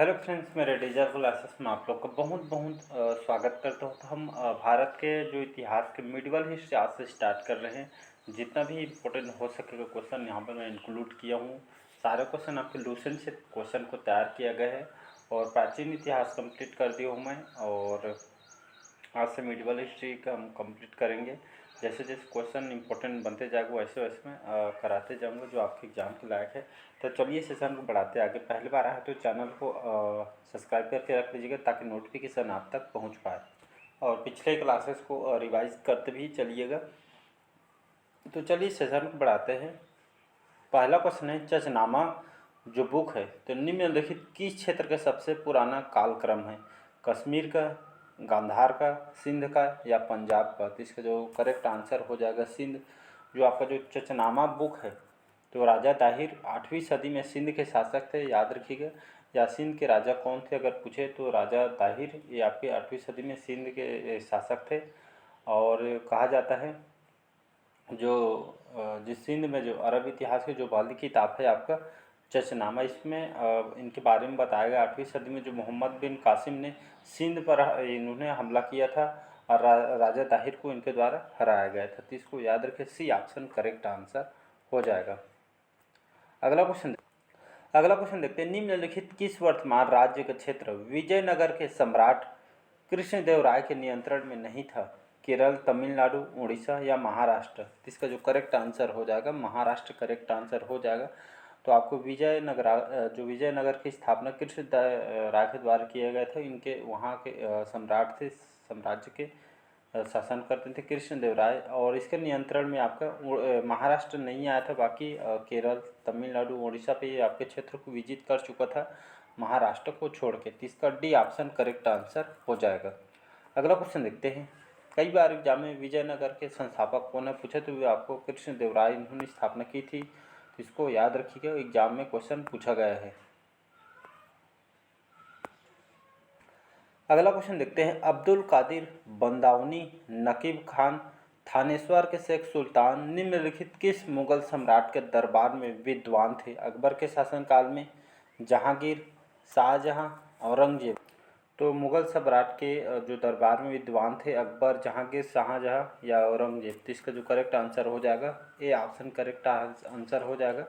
Hello friends, मेरे digital classes में आप लोग का बहुत बहुत स्वागत करता हूँ। तो हम भारत के जो इतिहास के मिडिवल हिस्ट्री आज से स्टार्ट कर रहे हैं। जितना भी इम्पोर्टेंट हो सकेगा क्वेश्चन यहाँ पर मैं इंक्लूड किया हूँ। सारे क्वेश्चन आपके लूसेंट से क्वेश्चन को तैयार किया गया है और प्राचीन इतिहास कंप्लीट कर दिया हूँ मैं। और आज से मिडिवल हिस्ट्री का हम कंप्लीट करेंगे। जैसे जैसे क्वेश्चन इंपॉर्टेंट बनते जाएगा वैसे वैसे मैं कराते जाऊंगा जो आपके एग्ज़ाम के लायक है। तो चलिए सेशन को बढ़ाते आगे। पहली बार आया तो चैनल को सब्सक्राइब करके रख लीजिएगा ताकि नोटिफिकेशन आप तक पहुंच पाए और पिछले क्लासेस को रिवाइज करते भी चलिएगा। तो चलिए सेशन को बढ़ाते हैं। पहला क्वेश्चन है, चचनामा जो बुक है तो निम्नलिखित किस क्षेत्र का सबसे पुराना कालक्रम है? कश्मीर का, गांधार का, सिंध का या पंजाब का? तो इसका जो करेक्ट आंसर हो जाएगा सिंध। जो आपका जो चचनामा बुक है तो राजा ताहिर 8वीं सदी में सिंध के शासक थे, याद रखिएगा। या सिंध के राजा कौन थे अगर पूछे तो राजा ताहिर ये आपके 8वीं सदी में सिंध के शासक थे। और कहा जाता है जो जिस सिंध में जो अरब इतिहास की जो पहली किताब है आपका चचनामा, इसमें इनके बारे में बताया गया 8वीं सदी में जो मोहम्मद बिन कासिम ने सिंध पर इन्होंने हमला किया था और राजा ताहिर को इनके द्वारा हराया गया था। तो इसको याद रखें, सी ऑप्शन करेक्ट आंसर हो जाएगा। अगला क्वेश्चन देखते हैं, निम्नलिखित किस वर्तमान राज्य का क्षेत्र विजयनगर के सम्राट कृष्णदेव राय के नियंत्रण में नहीं था? केरल, तमिलनाडु, उड़ीसा या महाराष्ट्र? इसका जो करेक्ट आंसर हो जाएगा महाराष्ट्र करेक्ट आंसर हो जाएगा। तो आपको जो विजयनगर की स्थापना कृष्णदेव राय के द्वारा किया गया था, इनके वहाँ के सम्राट थे, साम्राज्य के शासन करते थे कृष्णदेव राय। और इसके नियंत्रण में आपका महाराष्ट्र नहीं आया था, बाकी केरल, तमिलनाडु, उड़ीसा पे ये आपके क्षेत्र को विजिट कर चुका था महाराष्ट्र को छोड़ के। तो इसका डी ऑप्शन करेक्ट आंसर हो जाएगा। अगला क्वेश्चन देखते हैं। कई बार एग्जाम में विजयनगर के संस्थापक कौन है पूछे तो आपको कृष्णदेव राय इन्होंने स्थापना की थी। तो इसको याद रखिएगा, एग्जाम में क्वेश्चन पूछा गया है। अगला क्वेश्चन देखते हैं, अब्दुल कादिर बंदावनी, नकीब खान, थानेश्वर के शेख सुल्तान निम्नलिखित किस मुगल सम्राट के दरबार में विद्वान थे? अकबर के शासनकाल में, जहांगीर, शाहजहां, औरंगजेब? तो मुगल सम्राट के जो दरबार में विद्वान थे अकबर, जहांगीर, शाहजहां या औरंगजेब? तो इसका जो करेक्ट आंसर हो जाएगा ए ऑप्शन करेक्ट आंसर हो जाएगा,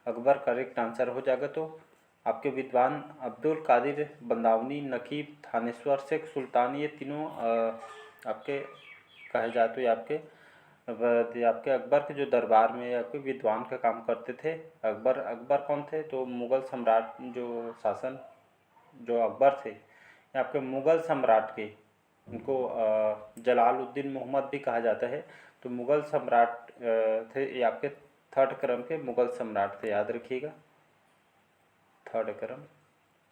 अकबर करेक्ट आंसर हो जाएगा। तो आपके विद्वान अब्दुल कादिर बंदावनी, नकीब, थानेश्वर, शेख सुल्तान ये तीनों आपके कहे जाए तो ये आपके अकबर के जो दरबार में आपके विद्वान का काम करते थे। अकबर कौन थे? तो मुगल सम्राट जो शासन जो अकबर थे ये आपके मुगल सम्राट के, इनको जलालुद्दीन मोहम्मद भी कहा जाता है। तो मुगल सम्राट थे ये आपके थर्ड क्रम के मुगल सम्राट थे, याद रखिएगा। थर्ड क्रम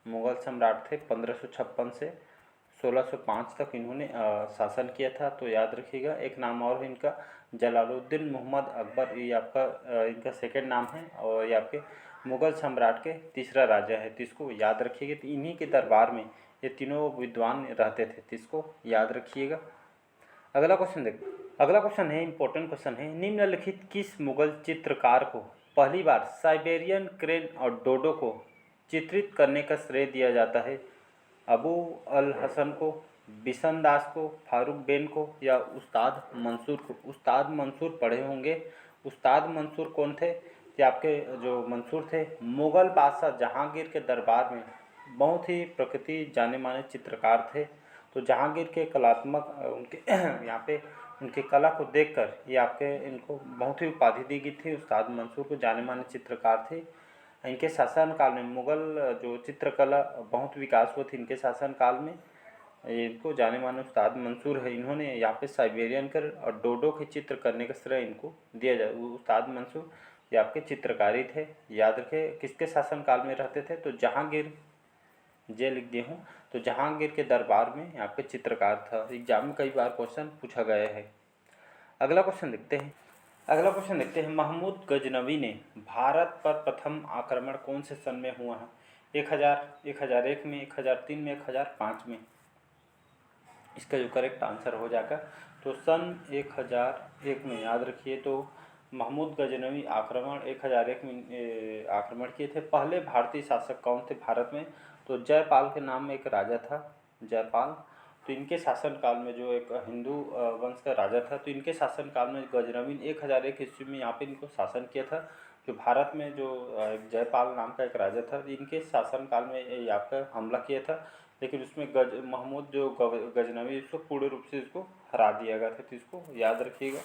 मुगल सम्राट थे। 1556 से 1605 तक इन्होंने शासन किया था। तो याद रखिएगा, एक नाम और है इनका जलालुद्दीन मोहम्मद अकबर, ये आपका इनका सेकंड नाम है और ये आपके मुगल सम्राट के तीसरा राजा है। तो इसको याद रखिएगा। तो इन्हीं के दरबार में ये तीनों विद्वान रहते थे, तो इसको याद रखिएगा। अगला क्वेश्चन है, इंपॉर्टेंट क्वेश्चन है, निम्नलिखित किस मुगल चित्रकार को पहली बार साइबेरियन क्रेन और डोडो को चित्रित करने का श्रेय दिया जाता है? अबू अल हसन को, बिशन दास को, फारूक बेन को या उस्ताद मंसूर को? उस्ताद मंसूर पढ़े होंगे। उस्ताद मंसूर कौन थे? कि आपके जो मंसूर थे मुग़ल बादशाह जहांगीर के दरबार में बहुत ही प्रकृति जाने माने चित्रकार थे। तो जहांगीर के कलात्मक उनके यहाँ पे उनकी कला को देखकर ये आपके इनको बहुत ही उपाधि दी गई थी। उस्ताद मंसूर को जाने माने चित्रकार थे। इनके शासनकाल में मुग़ल जो चित्रकला बहुत विकास हुआ थी इनके शासनकाल में। इनको जाने माने उस्ताद मंसूर है, इन्होंने यहाँ पे साइबेरियन कर और डोडो के चित्र करने का श्रेय इनको दिया जाए। उस्ताद मंसूर ये आपके चित्रकारी थे। याद रखें किसके शासनकाल में रहते थे? तो जहांगीर, जे लिख दिया हूँ। तो जहांगीर के दरबार में यहाँ पे चित्रकार था। एग्जाम में कई बार क्वेश्चन पूछा गया है। अगला क्वेश्चन देखते हैं, महमूद गजनवी ने भारत पर प्रथम आक्रमण कौन से सन में हुआ है? 1000, 1001 में, 1003 में, 1005 में? इसका जो करेक्ट आंसर हो जाएगा तो सन 1001 में, याद रखिए। तो महमूद गजनवी आक्रमण 1001 में आक्रमण किए थे। पहले भारतीय शासक कौन थे भारत में? तो जयपाल के नाम में एक राजा था, जयपाल। तो इनके शासनकाल में जो एक हिंदू वंश का राजा था, तो इनके शासनकाल में गजनवी 1001 ईस्वी में यहाँ पे इनको शासन किया था। जो भारत में जो जयपाल नाम का एक राजा था, इनके शासनकाल में यहाँ पर हमला किया था, लेकिन उसमें महमूद जो गजनवी इसको पूर्ण रूप से इसको हरा दिया गया था। तो इसको याद रखिएगा।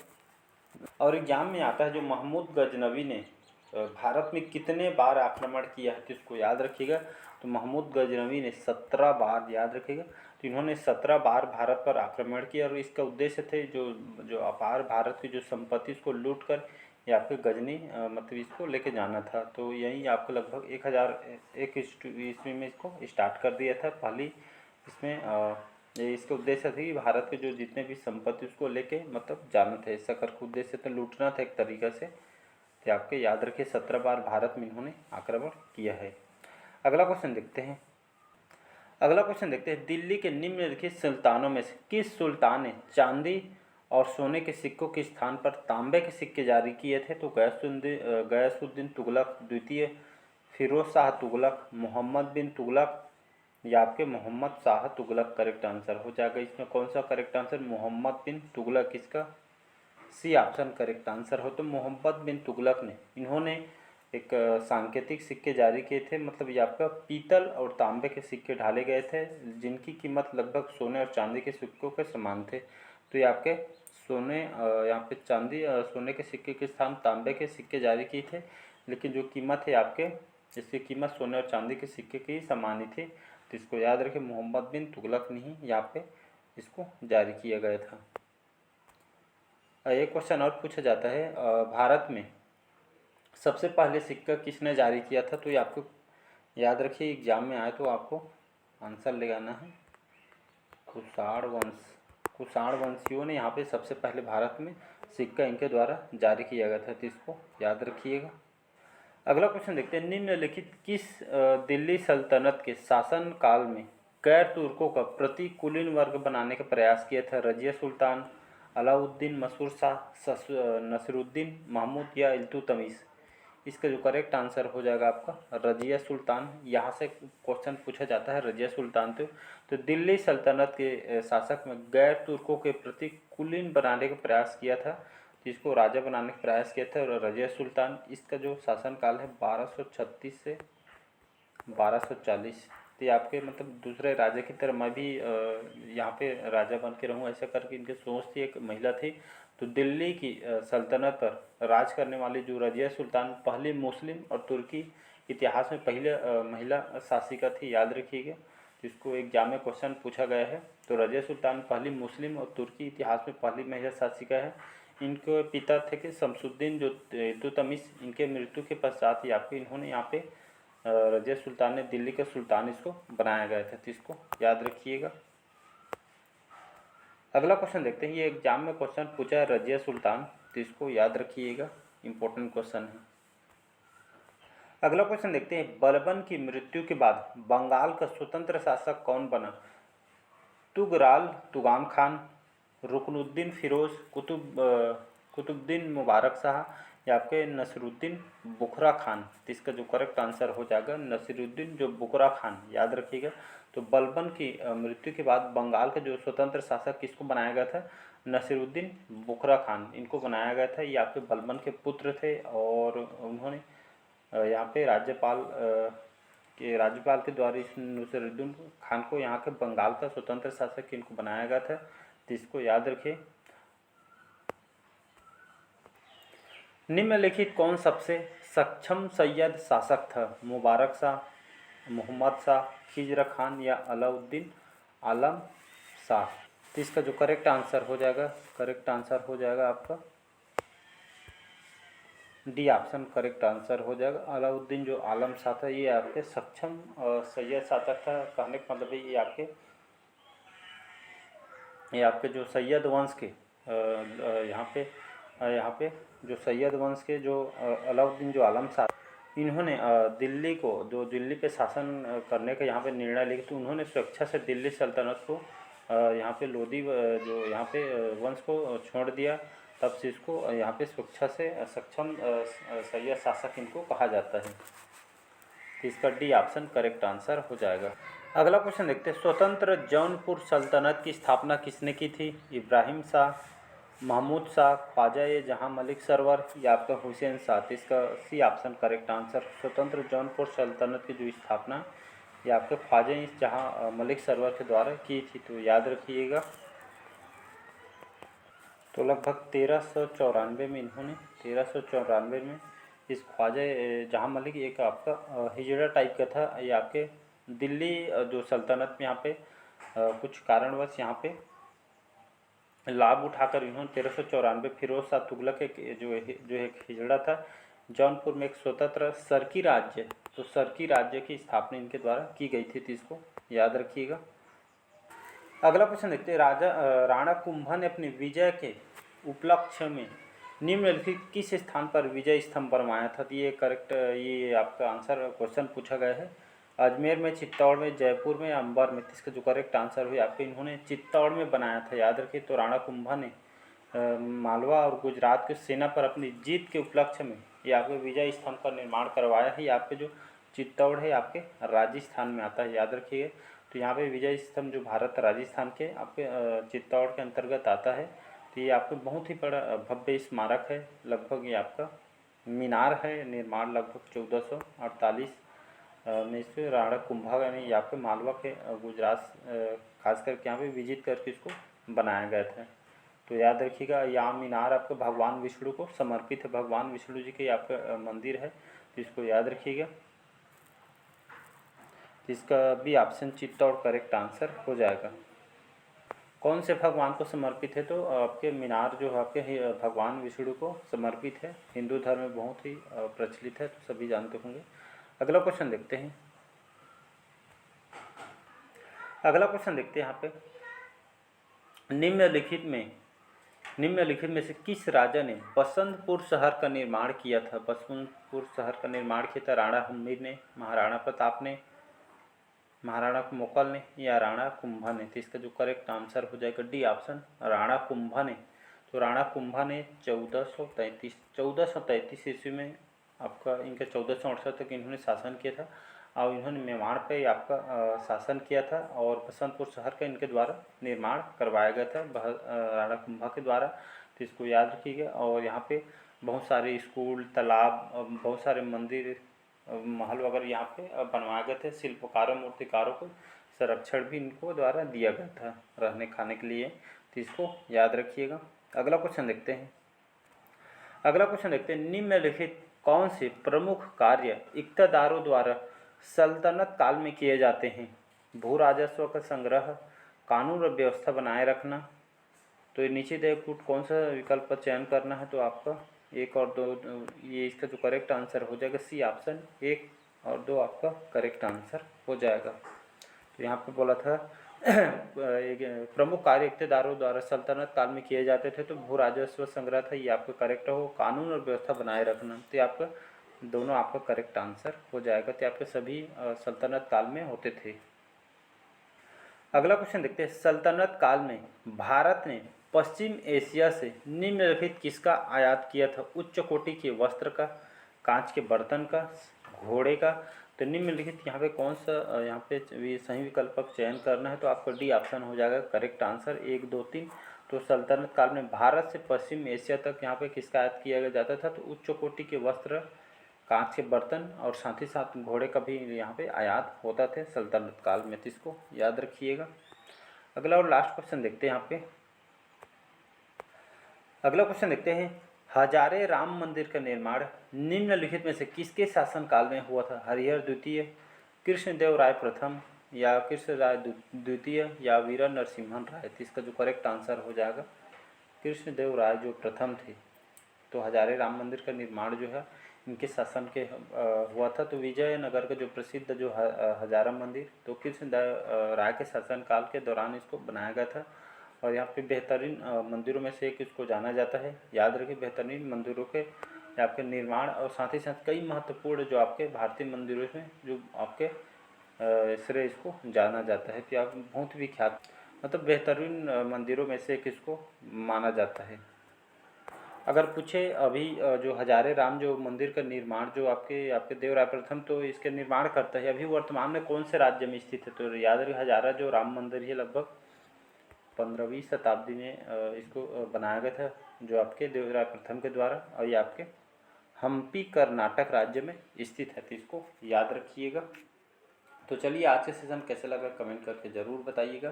और एग्जाम में आता है जो महमूद गजनवी ने भारत में कितने बार आक्रमण किया है, तो इसको याद रखिएगा। तो महमूद गजनवी ने 17 बार, याद रखिएगा। तो इन्होंने 17 बार भारत पर आक्रमण किया और इसका उद्देश्य थे जो अपार भारत की जो संपत्ति उसको लूट कर या फिर गजनी मतलब इसको लेके जाना था। तो यही आपको लगभग 1001 ईस्वी में इसको स्टार्ट कर दिया था। पहली इसमें ये इसका उद्देश्य था कि भारत के जो जितने भी संपत्ति उसको लेके मतलब जाना था। इसका कर उद्देश्य तो लूटना था एक तरीक़ा से। तो आपके याद रखिए 17 बार भारत में इन्होंने आक्रमण किया है। अगला क्वेश्चन देखते हैं। दिल्ली के निम्नलिखित सुल्तानों में से किस सुल्तान ने चांदी और सोने के सिक्कों के स्थान पर तांबे के सिक्के जारी किए थे? तो गयासुद्दीन तुगलक द्वितीय, फिरोज शाह तुगलक, मोहम्मद बिन तुगलक या आपके मोहम्मद शाह तुगलक करेक्ट आंसर हो जाएगा। इसमें कौन सा करेक्ट आंसर? मोहम्मद बिन तुगलक, इसका सी ऑप्शन करेक्ट आंसर हो। तो मोहम्मद बिन तुगलक ने इन्होंने एक सांकेतिक सिक्के जारी किए थे, मतलब ये आपका पीतल और तांबे के सिक्के ढाले गए थे जिनकी कीमत लगभग सोने और चांदी के सिक्कों के समान थे। तो ये आपके सोने यहाँ पे चांदी सोने के सिक्के के स्थान तांबे के सिक्के जारी किए थे, लेकिन जो कीमत है आपके इसकी कीमत सोने और चांदी के सिक्के की समान ही थी। तो इसको याद रखें, मोहम्मद बिन तुगलक ने ही यहाँ पे इसको जारी किया गया था। एक क्वेश्चन और पूछा जाता है, भारत में सबसे पहले सिक्का किसने जारी किया था? तो ये आपको याद रखिए, एग्जाम में आए तो आपको आंसर लगाना है। कुषाण वंशियों ने यहाँ पे सबसे पहले भारत में सिक्का इनके द्वारा जारी किया गया था। तो इसको याद रखिएगा। अगला क्वेश्चन देखते हैं। निम्नलिखित किस दिल्ली सल्तनत के शासन काल में गैर तुर्कों का प्रतिकूलिन वर्ग बनाने का प्रयास किया था? रजिया सुल्तान, अलाउद्दीन, मसूर शाह, नसीरुद्दीन महमूद या इल्तुतमिश? इसका जो करेक्ट आंसर हो जाएगा आपका रजिया सुल्तान। यहाँ से क्वेश्चन पूछा जाता है रजिया सुल्तान। तो दिल्ली सल्तनत के शासक में गैर तुर्कों के प्रति कुलीन बनाने का प्रयास किया था, जिसको राजा बनाने का प्रयास किया था रजिया सुल्तान। इसका जो शासनकाल है 1236 से 1240। तो ये आपके मतलब दूसरे राजा की तरह मैं भी यहाँ पे राजा बन के रहूँ ऐसा करके इनकी सोच थी। एक महिला थी। तो दिल्ली की सल्तनत पर राज करने वाली जो रजिया सुल्तान पहली मुस्लिम और तुर्की इतिहास में पहले महिला शासिका थी, याद रखिएगा। जिसको एग्जाम में क्वेश्चन पूछा गया है। तो रजिया सुल्तान पहली मुस्लिम और तुर्की इतिहास में पहली महिला शासिका है। इनके पिता थे कि शमसुद्दीन जो इल्तुतमिश। इनके मृत्यु के पश्चात ही आपके इन्होंने यहाँ पे रजिया सुल्तान ने दिल्ली का सुल्तान इसको बनाया गया था। तो इसको याद रखिएगा। अगला क्वेश्चन देखते हैं। ये एग्जाम में क्वेश्चन पूछा है रजिया सुल्तान, तो इसको याद रखिएगा, इंपॉर्टेंट क्वेश्चन है। अगला क्वेश्चन देखते हैं। बलबन की मृत्यु के बाद बंगाल का स्वतंत्र शासक कौन बना? तुगराल तुगाम खान, रुकनुद्दीन फिरोज, कुतुबुद्दीन मुबारक शाह या आपके नसीरुद्दीन बुखरा खान? तो इसका जो करेक्ट आंसर हो जाएगा नसीरुद्दीन जो बुखरा खान, याद रखिएगा। तो बलबन की मृत्यु के बाद बंगाल का जो स्वतंत्र शासक किसको बनाया गया था? नसीरुद्दीन बुखरा खान इनको बनाया गया था। ये आपके बलबन के पुत्र थे और उन्होंने यहाँ पे राज्यपाल के द्वारा इस नसीरुद्दीन खान को यहाँ के बंगाल का स्वतंत्र शासक इनको बनाया गया था। तो इसको याद रखिए। निम्नलिखित कौन सबसे सक्षम सैयद शासक था? मुबारक शाह, मोहम्मद शाह, खिजर खान या अलाउद्दीन आलम शाह? तो इसका जो करेक्ट आंसर हो जाएगा आपका डी ऑप्शन करेक्ट आंसर हो जाएगा। अलाउद्दीन जो आलम शाह था ये आपके सक्षम सैयद शासक था। कहने का मतलब है ये आपके जो सैयद वंश के यहाँ पे जो सैयद वंश के जो अलाउद्दीन जो आलम शाह, इन्होंने दिल्ली पे शासन करने का यहाँ पे निर्णय लिया। तो उन्होंने स्वेच्छा से दिल्ली सल्तनत को यहाँ पे लोधी जो यहाँ पे वंश को छोड़ दिया तब से इसको यहाँ पे स्वेच्छा से सक्षम सैयद शासक इनको कहा जाता है। तो इसका डी ऑप्शन करेक्ट आंसर हो जाएगा। अगला क्वेश्चन देखते हैं, स्वतंत्र जौनपुर सल्तनत की स्थापना किसने की थी? इब्राहिम शाह, महमूद शाह, ख्वाजा ए जहां मलिक सरवर या आपका हुसैन शाह? तो इसका सी ऑप्शन करेक्ट आंसर। स्वतंत्र जौनपुर सल्तनत की जो स्थापना ये आपके ख्वाजा ए जहां मलिक सरवर के द्वारा की थी, तो याद रखिएगा। तो लगभग 1394 में इन्होंने 1394 में इस ख्वाजा जहां मलिक एक आपका हिजड़ा टाइप का था, ये आपके दिल्ली जो सल्तनत में यहाँ पे कुछ कारणवश यहाँ पे लाभ उठाकर इन्होंने 1394 फिरोज शाह तुगलक जो एक हिजड़ा था जौनपुर में एक स्वतंत्र सरकी राज्य, तो सरकी राज्य की स्थापना इनके द्वारा की गई थी, तो इसको याद रखिएगा। अगला प्रश्न देखते हैं, राणा कुंभा ने अपनी विजय के उपलक्ष्य में निम्नलिखित किस स्थान पर विजय स्तंभ बनवाया था? तो ये करेक्ट, ये आपका आंसर क्वेश्चन पूछा गया है। अजमेर में, चित्तौड़ में, जयपुर में, अंबर में? इसका जो करेक्ट आंसर हुआ आपको, इन्होंने चित्तौड़ में बनाया था, याद रखिए। तो राणा कुंभा ने मालवा और गुजरात की सेना पर अपनी जीत के उपलक्ष्य में ये आपके विजय स्तंभ का निर्माण करवाया है। आपके जो चित्तौड़ है आपके राजस्थान में आता है, याद रखिए। तो यहाँ पे विजय स्तंभ जो भारत राजस्थान के आपके चित्तौड़ के अंतर्गत आता है। तो ये आपको बहुत ही बड़ा भव्य स्मारक है, लगभग ये आपका मीनार है, निर्माण लगभग 1448 में इससे राणा कुंभा ने यहाँ पे मालवा के गुजरात खास करके यहाँ पे विजिट करके इसको बनाया गया था। तो याद रखिएगा, यहाँ मीनार आपके भगवान विष्णु को समर्पित है, भगवान विष्णु जी के आपका मंदिर है, तो इसको याद रखिएगा। इसका भी ऑप्शन चित्तौड़ करेक्ट आंसर हो जाएगा। कौन से भगवान को समर्पित है? तो आपके मीनार जो है आपके भगवान विष्णु को समर्पित है, हिंदू धर्म में बहुत ही प्रचलित है, तो सभी जानते होंगे। अगला क्वेश्चन देखते हैं। अगला क्वेश्चन देखते हैं यहाँ पे, निम्नलिखित में से किस राजा ने बसंतपुर शहर का निर्माण किया था? बसंतपुर शहर का निर्माण किया था राणा हम्मीर ने, महाराणा प्रताप ने, महाराणा मुगल ने या राणा कुंभा ने? तो इसका जो करेक्ट आंसर हो जाएगा डी ऑप्शन, राणा कुंभा ने। तो राणा कुंभा ने 1433 ईस्वी में आपका इनका 1468 तक इन्होंने शासन किया था, और इन्होंने मेवाड़ पे आपका शासन किया था, और बसंतपुर शहर का इनके द्वारा निर्माण करवाया गया था राणा कुंभा के द्वारा, तो इसको याद रखिएगा। और यहाँ पे बहुत सारे स्कूल, तालाब, बहुत सारे मंदिर, महल वगैरह यहाँ पे बनवाए गए थे। शिल्पकारों, मूर्तिकारों को संरक्षण भी इनको द्वारा दिया गया था रहने खाने के लिए, तो इसको याद रखिएगा। अगला क्वेश्चन देखते हैं। निम्नलिखित कौन से प्रमुख कार्य इक़्तिदारों द्वारा सल्तनत काल में किए जाते हैं? भू राजस्व का संग्रह, कानून और व्यवस्था बनाए रखना। तो ये नीचे दिए कौन सा विकल्प का चयन करना है? तो आपका 1 और 2, ये इसका जो करेक्ट आंसर हो जाएगा सी ऑप्शन, 1 और 2 आपका करेक्ट आंसर हो जाएगा। तो यहाँ पे बोला था प्रमुख कार्य इक़्तिदारों द्वारा सल्तनत काल में किए जाते थे, तो भू राजस्व संग्रह था, ये आपका करेक्ट हो। कानून और व्यवस्था बनाए रखना, तो आपका दोनों आपका करेक्ट आंसर हो जाएगा। तो आपके सभी सल्तनत काल में होते थे। अगला क्वेश्चन देखते हैं, सल्तनत काल में भारत ने पश्चिम एशिया से निम्नलिखित किसका आयात किया था? उच्च कोटि के वस्त्र का, कांच के बर्तन का, घोड़े का? तो निम्नलिखित यहाँ पे कौन सा यहाँ पे सही विकल्प का चयन करना है? तो आपका डी ऑप्शन हो जाएगा करेक्ट आंसर, 1, 2, 3। तो सल्तनत काल में भारत से पश्चिम एशिया तक यहाँ पे किसका आयात किया जाता था? तो उच्च कोटि के वस्त्र, कांच के बर्तन और साथ ही साथ घोड़े का भी यहाँ पे आयात होता थे सल्तनत काल में, तो इसको याद रखिएगा। अगला और लास्ट क्वेश्चन देखते हैं यहाँ पे। अगला क्वेश्चन देखते हैं, हजारे राम मंदिर का निर्माण निम्नलिखित में से किसके शासनकाल में हुआ था? हरिहर द्वितीय, कृष्णदेव राय प्रथम या कृष्ण राय द्वितीय या वीर नरसिम्हन राय? तो इसका जो करेक्ट आंसर हो जाएगा कृष्णदेव राय जो प्रथम थे। तो हजारे राम मंदिर का निर्माण जो है इनके शासन के हुआ था। तो विजयनगर का जो प्रसिद्ध जो हजारा मंदिर, तो कृष्णदेव राय के शासनकाल के दौरान इसको बनाया गया था, और यहाँ पे बेहतरीन मंदिरों में से एक इसको जाना जाता है। याद रखिए, बेहतरीन मंदिरों के आपके निर्माण और साथ ही साथ कई महत्वपूर्ण जो आपके भारतीय मंदिरों में जो आपके श्रेय इसको जाना जाता है कि आप बहुत विख्यात मतलब बेहतरीन मंदिरों में से एक इसको माना जाता है। अगर पूछे अभी जो हजारे राम जो मंदिर का निर्माण जो आपके आपके देवराय प्रथम तो इसके निर्माण करता है, अभी वर्तमान में कौन से राज्य में स्थित है? तो याद रखिए हजारा जो राम मंदिर है लगभग 15वीं शताब्दी में इसको बनाया गया था, जो आपके देवराय प्रथम के द्वारा, और ये आपके हम्पी कर्नाटक राज्य में स्थित है, तो इसको याद रखिएगा। तो चलिए आज के सेशन कैसे लगा कमेंट करके ज़रूर बताइएगा।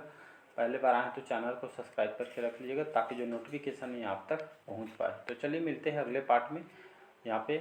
पहले बार आए तो चैनल को सब्सक्राइब करके रख लीजिएगा ताकि जो नोटिफिकेशन है आप तक पहुंच पाए। तो चलिए मिलते हैं अगले पार्ट में। यहाँ पे